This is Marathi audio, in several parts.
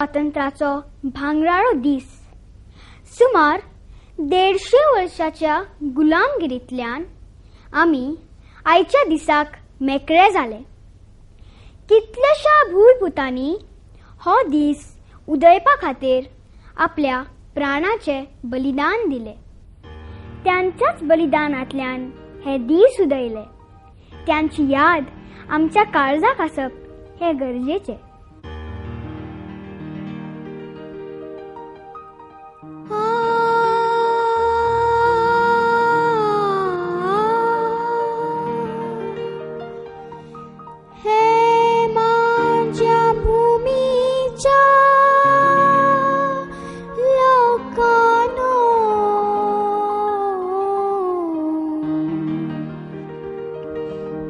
स्वातंत्र्याचो भांगराळो दीस. सुमार 150 वर्षाच्या गुलामगिरींतल्यान आमी आयच्या दिसाक मेकळे जाले. कितल्याशा भूलपुतांनी हो दीस उदयपा खातीर आपल्या प्राणाचे बलिदान दिले. त्यांच्याच बलिदानांतल्यान हे दीस उदयले. त्यांची याद आमच्या काळजाक आसप हे गरजेचे.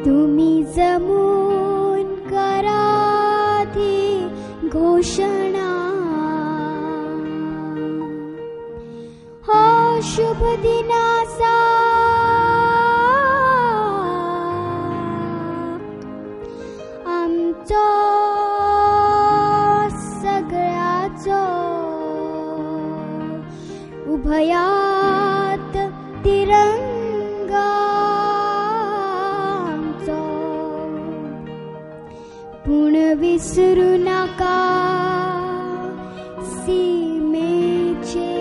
तुम्ही जमून कराधी घोषणा, हो शुभ दिनाचा आमचो सगळ्याचो उभयात तिरंगा पूण विसरू नका सीमेचे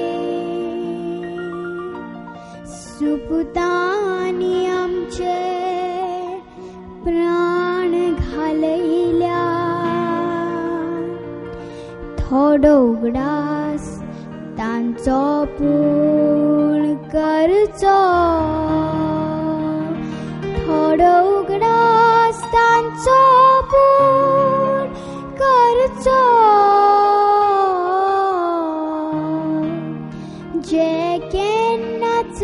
सुपुतांनी आमचे प्राण घालयल्या. थोडो उगडास तांचो पूर्ण करचो, थोडो उगडास तांचो पूर्ण करचो. जे केन्नाच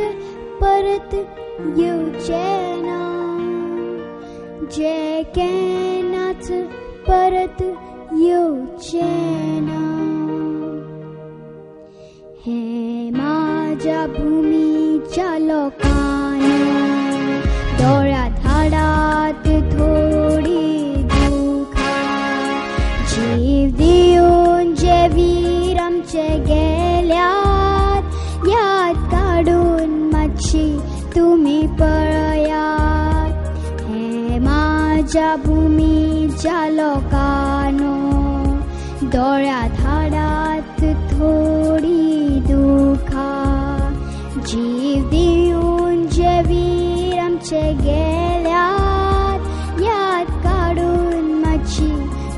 परत येवचे ना, जे केन्नाच परत येवचे ना. हे माझ्या भूमीच्या लोकांनी दोळ्यात हाडात थोडी दुखा, जीव दिवन जे वीर आमचे गेल्यात याद काढून मातशी तुम्ही पळयात. हे माझ्या भूमीच्या लोकांनो दोळ्यात हाडात थोडी दुखा, जीव दिवन जे वीर आमचे गेल्यात याद काढून मातशी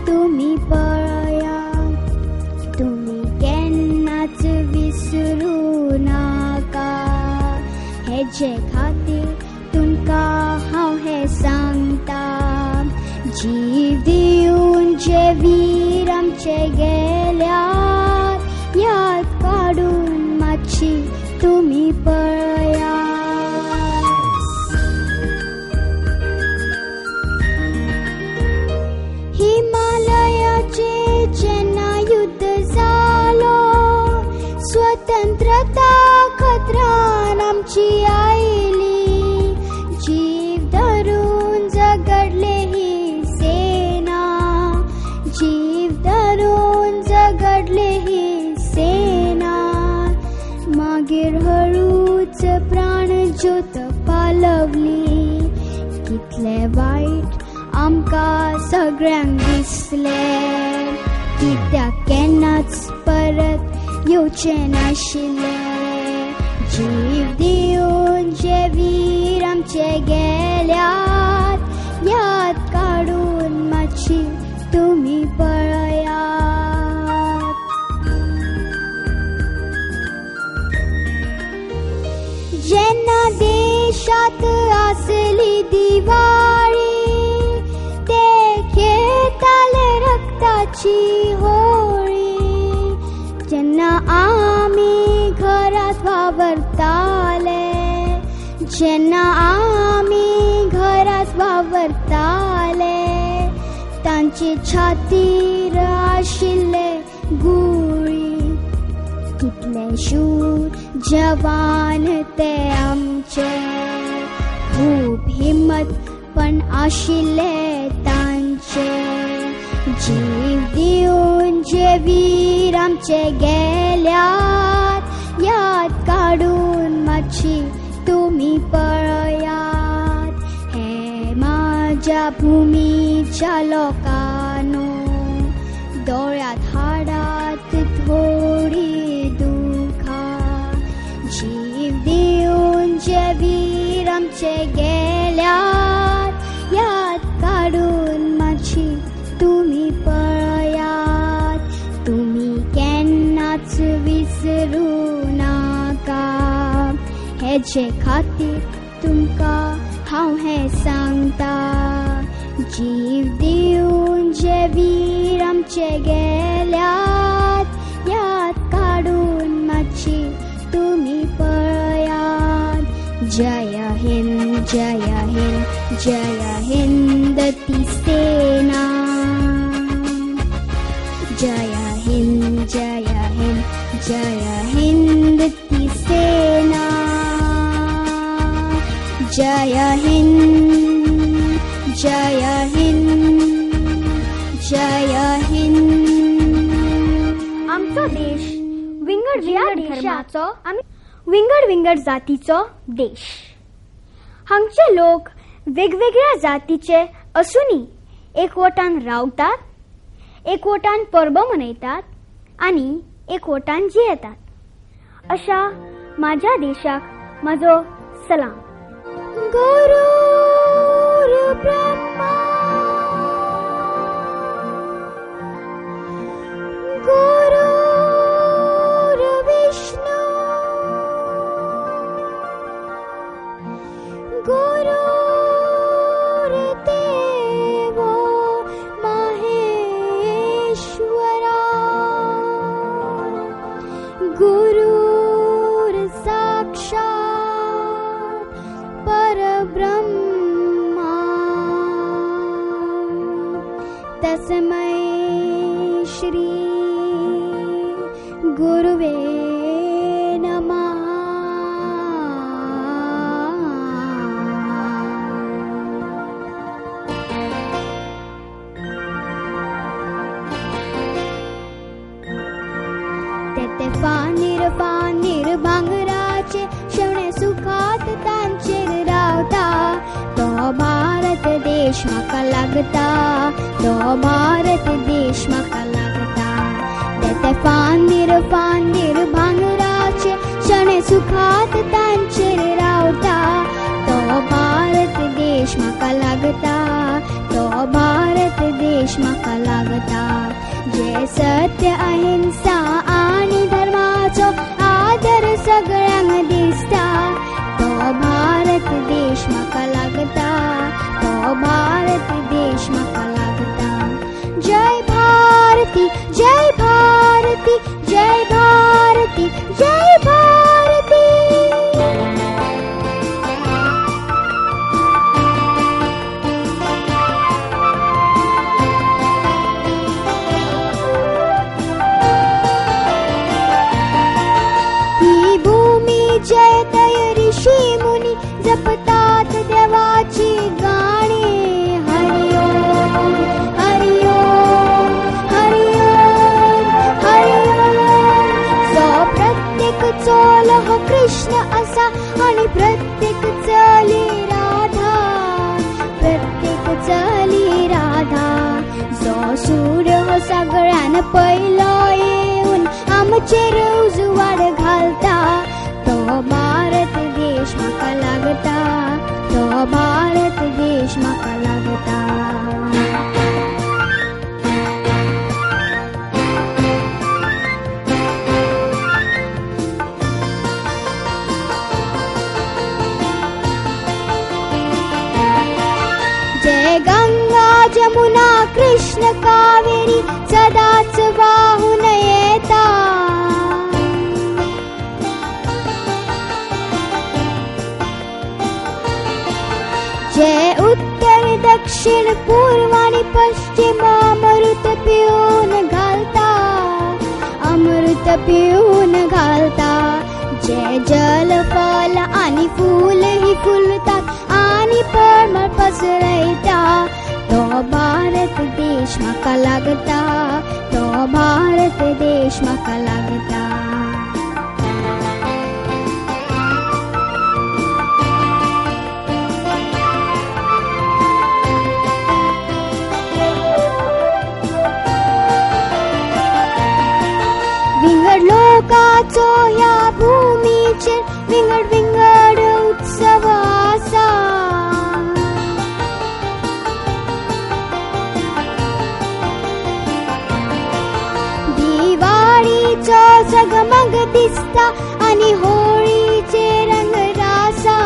तुम्ही पळयात. तुम्ही केन्नाच विसरू नाका, हेजे खातीर तुमकां हांव हे सांगता. जीव दिवन जे वीर आमचे गेल्यात याद काढून मातशी तुम्ही पळयात. हिमालयाचे जेन्ना युद्ध जालो, स्वतंत्रता खतरान आमची आयली. जीव धरून झगडले ही सेना, जीव धरून झगडले ही सेना. मागीर हळूच प्राण ज्योत पालवली. कितले वायट आमकां सगळ्यांक दिसले, कित्याक केन्नाच परत येवचे नाशिल्ले. जीव दिवन जे वीर आमचे गेल्यात याद काढून मातशी तुम्ही पळयात. जेन्ना देशात आसली दिवाळी, ते खेळताले रक्ताची होळी. जेन्ना आमी घरात वावरताले, जेन्ना आमी घरात वावरताले, तांचे छातीर आशिल्ले गुळी. कितले शूर जवान ते आमचे, खूब हिम्मत पण आशिल्ले तांचे. जीव देऊन जे वीर आमचे गेल्यात, याद काढून मातशी तुम्ही पळयात. हे माझ्या भूमीच्या लोकांनो, डोळ्यात हाडात थोडी दुखा. जीव देऊन जे वीर आमचे गेल्यात, याद काढून मातशी तुम्ही पळयात. तुम्ही केन्नाच विसरू नाका, हेचे खातीर तुमकां हांव हें सांगता. जीव दिवन जे वीर आमचे गेल्यात, याद काढून मातशी तुम्ही पळयात. जय हिंद जय हिंद जय हिंद ती सेना. जय हिंद जय हिंद जय हिंद ती सेना. जय हिंद जय हिंद जय हिंद. आमचो देश विंगड विंगड धर्माचो आनी विंगड विंगड जातीचो देश. हांगचे लोक वेगवेगळ्या जातीचे असूनय एकवटान रावतात, एकवटान परबो मनयतात आनी एकवटान जियेतात. अशा माझ्या देशाक म्हजो सलाम. गुरुर ब्रह्मा गुरुर विष्णु गुरुर देवो महेश्वरा. गुरुर साक्षात् परब्रह्मा. तस्मै श्री गुरुवे नमः. तेते फानीर भांगराचे शेवणे सुखात तांचेर रावता. तो भारत देश म्हाका लागता, तो भारत देश म्हाका लागता. तेते फानीर भांगराचे शेवणे सुखात तांचेर रावता. तो भारत देश म्हाका लागता, तो भारत देश म्हाका लागता. जे सत्य अहिंसा आनी धर्माचो आदर सगळ्यांक दिसता. तो भारत देश म्हाका लागता, तो भारत देश म्हाका लागता. जय भारती जय भारती जय भारती जय भारती. जयतय ऋषी मुनी जपतात देवाची गाणी. हरिओम हरिओम हरिओम हरिओम. जो प्रत्येक चोल हो कृष्ण असा आणि प्रत्येक चली राधा, प्रत्येक चली राधा. जो सूर्य हो सगळ्यान पयलो येऊन आमचेर उजवाड घालता. तो भारत देश म्हाका लागता, तो भारत देश म्हाका लागता. जय गंगा जमुना कृष्ण कावेरी सदाच वाहून येता. जय उत्तर दक्षिण पूर्व आणि पश्चिम अमृत पिऊन घालता, अमृत पिऊन घालता. जय जल फल आणि फूल ही फुलतात आणि परमळ पसरयता. तो भारत देश म्हाका लागता, तो भारत देश म्हाका लागता. विंगड लोकाचो ह्या भूमीचेर विंगड विंगड उत्सव आसा. दिवाळीचो जगमग दिसता आनी होळीचे रंग रासा,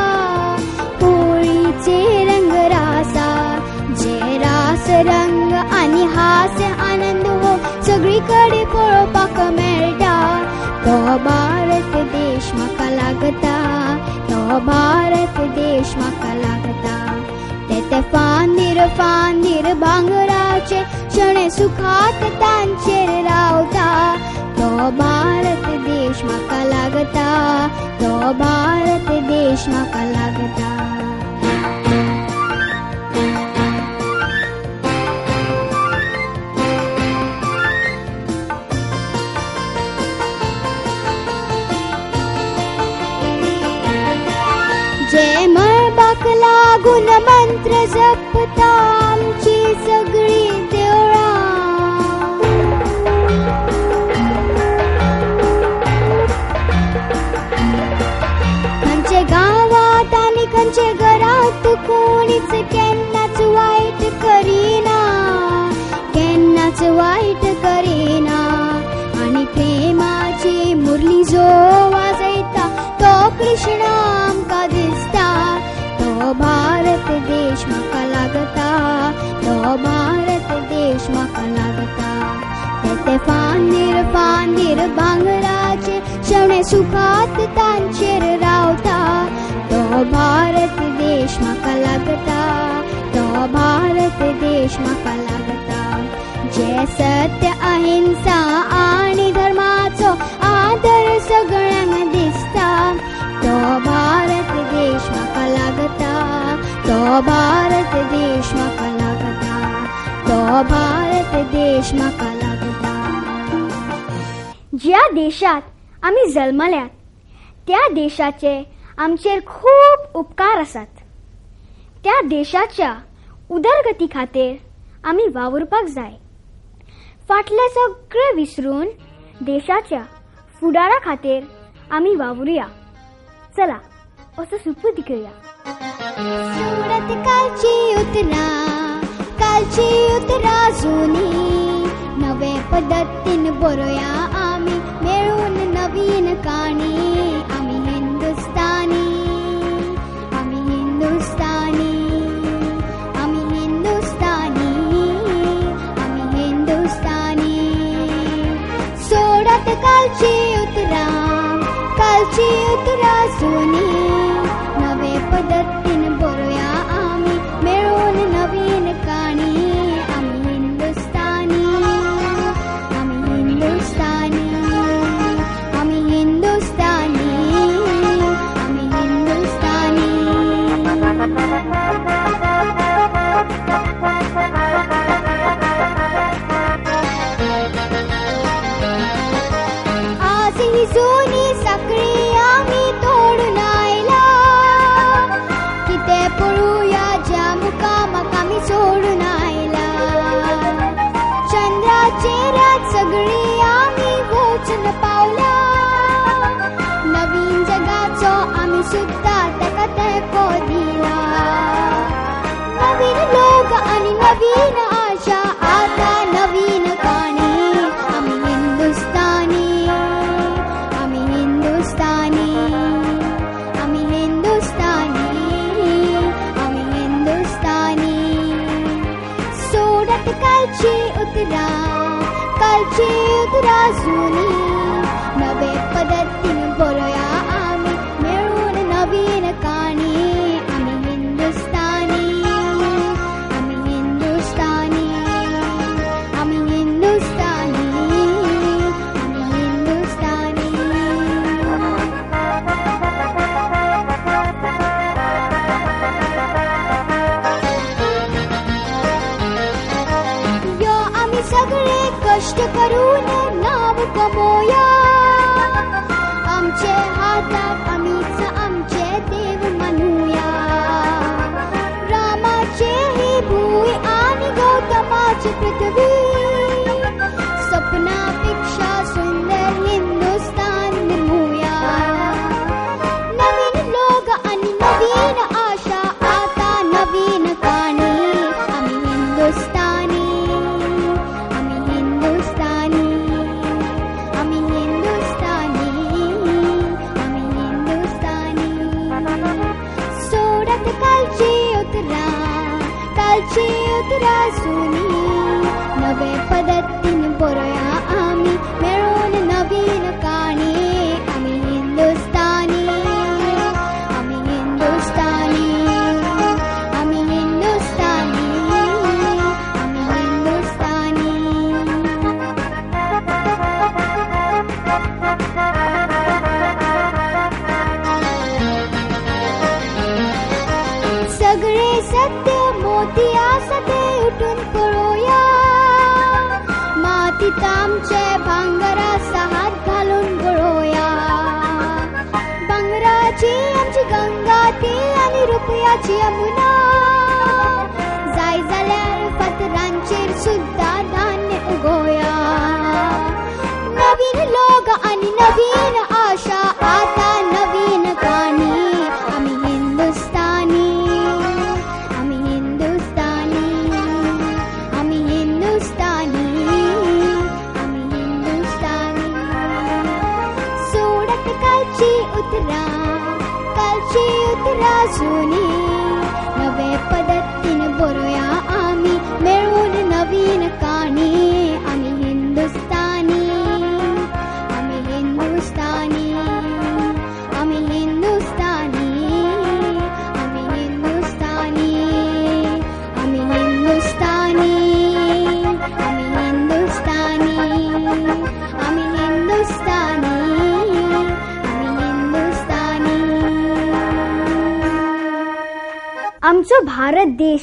होळीचे रंग रासा. जे रास रंग आनी हास्य आनंद हो सगळीकडे पळोवपाक मेळटा. तो भारत देश म्हाका लागता, तो भारत देश म्हाका लागता. ते फांदीर फांदीर भांगराचे शणे सुखात तांचेर रावता. तो भारत देश म्हाका लागता, तो भारत देश म्हाका लागता. जे मळबाक लागून मंत्र जपता आमची सगळी देवळां. खंयचे गावात आनी खंयचे घरात कोणीच केन्नाच वायट करिना, केन्नाच वायट करिना. आनी प्रेमाची मुरली जो वाजयता तो कृष्ण आमकां दिसता. तो भारत देश म्हाका लागता, तो भारत देश म्हाका लागता. ते फांदीर फांदीर भांगराचे शणे सुखात तांचेर रावता. तो भारत देश म्हाका लागता, तो भारत देश म्हाका लागता. जे सत्य अहिंसा आनी धर्माचो आदर सगळ्यांक दिसता. तो भारत देश म्हाका लागता, तो भारत देश म्हाका लागता, तो भारत देश म्हाका लागता. ज्या देशात आमी जल्मल्यात त्या देशाचे आमचेर खूप उपकार आसात. त्या देशाच्या उदरगती खातीर आमी वावुरपाक जाय. फाटले सगळे विसरून देशाच्या फुडारा खातीर आमी वावुरया. चला असो सुपूत घेवया. सुरत कालची उतरा जुनी, नवे पद्धतीन बरोया आमी मेळून नवीन काणी. आमी हिंदुस्तानी, आमी हिंदुस्तानी, आमी हिंदुस्तानी, आमी हिंदुस्तानी. सोडत कालची उतरा जुनी, नवे पद्धतीन बरोया आमी मेळून नवीन काणी. आमी हिंदुस्तानी, आमी हिंदुस्तानी, आमी हिंदुस्तानी, आमी हिंदुस्तानी. आज ही जुनी साखळी आमी तोडून आयला. किते पळूया ज्या मुकामाक आमी सोडून आयला. चंद्राचेर सगळी आमी वचून पावला. नवीन जगाचो आमी सुद्धा ताका तेंको दिला. नवीन लोक आनी नवीन आशा, आता नवीन काणी. आमी हिंदुस्तानी, आमी हिंदुस्तानी, आमी हिंदुस्तानी, आमी हिंदुस्तानी. सोडत कालची उतरा जुनी, नवे पद्धतीन बरोया आमी मेळून नवीन काणी. आमी हिंदुस्तानी, आमी हिंदुस्तानी, आमी हिंदुस्तानी, आमी हिंदुस्तानी. निर्मोया. आमचे हातात आम्हीच आमचे देव मानूया. रामाचे ही भुई आणि गौतमाची पृथ्वी, स्वप्नापेक्षा सुंदर हिंदुस्तान निर्मूया. नवीन लोक आणि नवीन आशा, आता नवीन काणी. आम्ही हिंदुस्तानी, आम्ही हिंदुस्तानी, आम्ही हिंदुस्तानी, आम्ही हिंदुस्तानी. सोडत कालची उतरा सुनी. नवे पद्धतीने बोलूया आम्ही मिळून नवीन काणी. आम्ही हिंदुस्तानी, आम्ही हिंदुस्तानी, आम्ही हिंदुस्तानी, आम्ही हिंदुस्तानी. सगळे सत्य मोती असते उठून पळूया. मातीत आमचे भांगराचा हात घालून गळूया. भांगराची आमची गंगा ती आणि रुपयाची यमुना. जाय जाल्यार फातरांचेर सुद्धा धान्य उगोया. नवीन लोक आणि नवीन आशा, आता नवीन काणी. आम्ही हिंदुस्तानी, आम्ही हिंदुस्तानी, आम्ही हिंदुस्तानी, आम्ही हिंदुस्तानी. सोडत कालची उतरा जुनी. नवे पद्धतीने बोलूया आम्ही मिळून नवीन काणी. आम्ही हिंदुस्तानी, आम्ही हिंदुस्तानी, आम्ही हिंदुस्तानी, आम्ही हिंदुस्तानी, आम्ही हिंदुस्तानी, आम्ही हिंदुस्तानी, आम्ही हिंदुस्तानी, आम्ही हिंदुस्तानी. आमचो भारत देश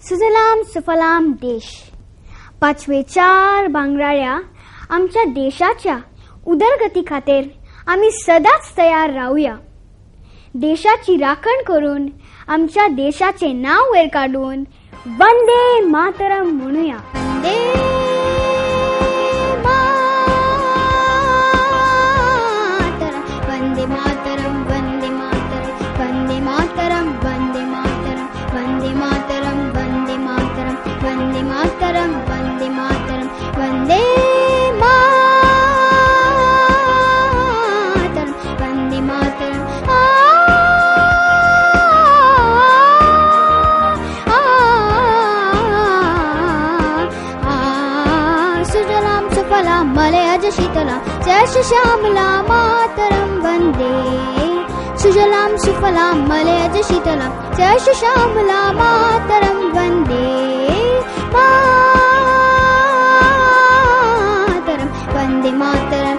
सुजलाम सुफलाम देश. 5 चार भांगराळ्या आमच्या देशाच्या उदरगती खातीर आम्ही सदांच तयार रावूया. देशाची राखण करून आमच्या देशाचे नाव वयर काढून वंदे मातरम म्हणूया. वंदे मातरम, वंदे मातरम, वंदे मातरम, वंदे मातरम, वंदे मातरम, वंदे मातरम, वंदे मातरम, वंदे मातरम, वंदे मातरम, वंदे मातरम. सुजलाम सुफलाम मलयज शीतलाम जय श्यामला मातरम वंदे. सुजलाम सुफलाम मलयज शीतलाम जय श्यामला मातरम वंदे. मातरम वंदे मातरम.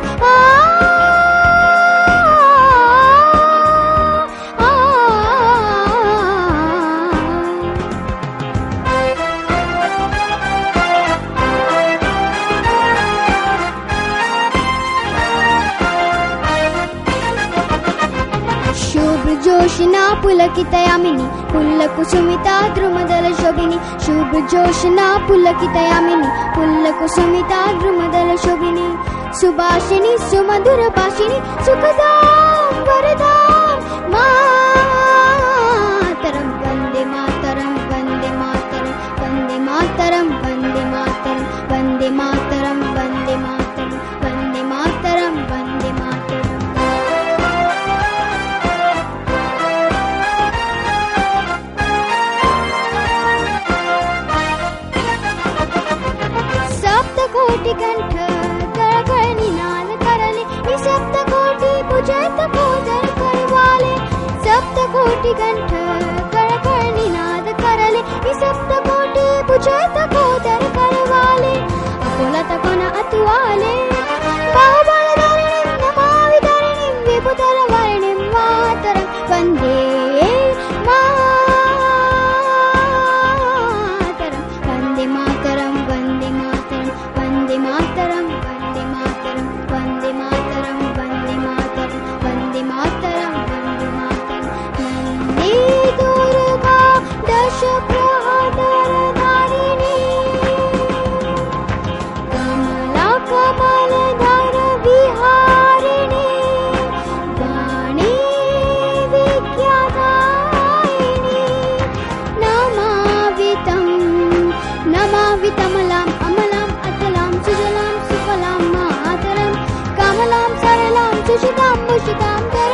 जोशना पुलकितयामिनी पुल्लकुसुमिता द्रुमदल शोभिनी. शुभ जोशना पुलकितयामिनी पुल्लकुसुमिता द्रुमदल शोभिनी. सुभाषिनी सुमधुर भाषिनी सुखदाम वरदाम मातरम. वंदे मातरम, वंदे मातरम, वंदे मातरम, वंदे मातरम, वंदे मातरम, वंदे मातरम, वंदे मातरम, वंदे मातरम. सप्तकोटि कंठ गळगळणी नाद करले. मी सप्तकोटि पूजत पूजन करवाले. सप्तकोटि कंठ गळगळणी नाद करले. मी सप्तकोटि पूजत पूजन करवाले. अकोला तकोना अतुवाले. बाहुबलधारिणीं नमाविधारिणीं विभुतलवर्णिं मातरं वन्दे मातरं. वन्दे मातरं, वन्दे मातरं, वन्दे मातरं, वन्दे मातरं, वन्दे श्यामलां सरलां सुषितां भूषितां